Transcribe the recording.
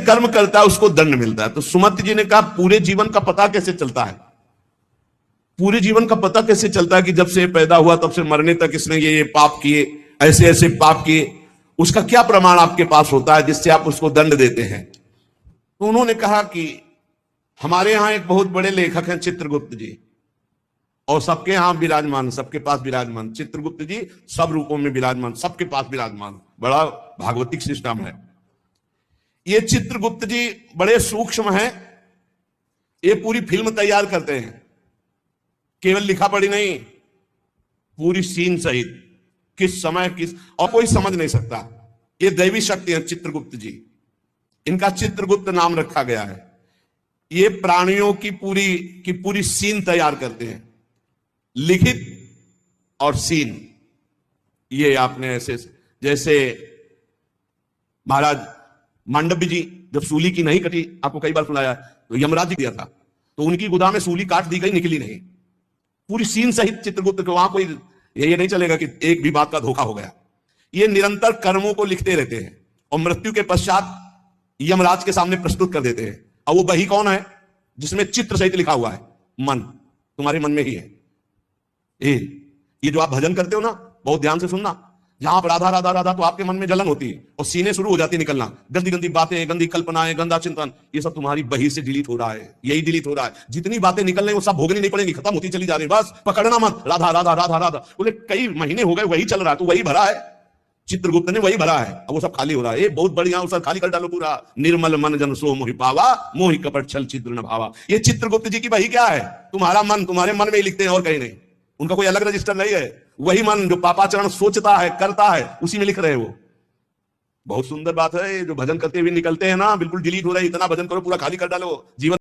कर्म करता है उसको दंड मिलता है। तो सुमति जी ने कहा पूरे जीवन का पता कैसे चलता है, पूरे जीवन का पता कैसे चलता है कि जब से ये पैदा हुआ तब से मरने तक इसने ये पाप किए, ऐसे ऐसे पाप किए, उसका क्या प्रमाण आपके पास होता है जिससे आप उसको दंड देते हैं? तो उन्होंने कहा कि हमारे यहां एक बहुत बड़े लेखक हैं चित्रगुप्त जी, और सबके यहां विराजमान, सबके पास विराजमान। चित्रगुप्त जी सब रूपों में विराजमान, सबके पास विराजमान, बड़ा भागवतिक सिस्टम है। ये चित्रगुप्त जी बड़े सूक्ष्म हैं, ये पूरी फिल्म तैयार करते हैं, केवल लिखा पढ़ी नहीं, पूरी सीन सहित, किस समय किस, और कोई समझ नहीं सकता। ये दैवी शक्ति है चित्रगुप्त जी, इनका चित्रगुप्त नाम रखा गया है। ये प्राणियों की पूरी सीन तैयार करते हैं, लिखित और सीन। ये आपने ऐसे, जैसे महाराज मांडव्य जी जब सूली की नहीं कटी, आपको कई बार सुनाया, तो यमराज जी दिया था, तो उनकी गुदा में सूली काट दी गई, निकली नहीं, पूरी सीन सहित चित्रगुप्त को। वहां कोई ये नहीं चलेगा कि एक भी बात का धोखा हो गया। ये निरंतर कर्मों को लिखते रहते हैं और मृत्यु के पश्चात यमराज के सामने प्रस्तुत कर देते हैं। और वो वही कौन है जिसमें चित्र सहित लिखा हुआ है? मन, तुम्हारे मन में ही है। ये जो आप भजन करते हो ना, बहुत ध्यान से सुनना, जहां आप राधा राधा राधा, तो आपके मन में जलन होती है और सीने शुरू हो जाती है निकलना, गंदी गंदी बातें, गंदी कल्पनाएं, गंदा चिंतन, ये सब तुम्हारी बही से डिलीट हो रहा है, यही डिलीट हो रहा है। जितनी बातें निकल रही वो सब भोगनी नहीं पड़ेगी, खत्म होती चली जा रही, बस पकड़ना मत, राधा राधा राधा राधा। बोले कई महीने हो गए वही चल रहा है, तो वही भरा है, चित्रगुप्त ने वही भरा है, अब वो सब खाली हो रहा है। ये बहुत बढ़िया, वो सब खाली कर डालो पूरा। निर्मल मन जन सो मोहि पावा, मोहि कपट छल छिद्र न भावा। ये चित्रगुप्त जी की वही क्या है? तुम्हारा मन, तुम्हारे मन में ही लिखते हैं और कहीं नहीं, उनका कोई अलग रजिस्टर नहीं है। वही मन जो पापाचरण सोचता है, करता है, उसी में लिख रहे हैं वो। बहुत सुंदर बात है, जो भजन करते हुए निकलते हैं ना, बिल्कुल डिलीट हो रहा है। इतना भजन करो पूरा खाली कर डालो जीवन।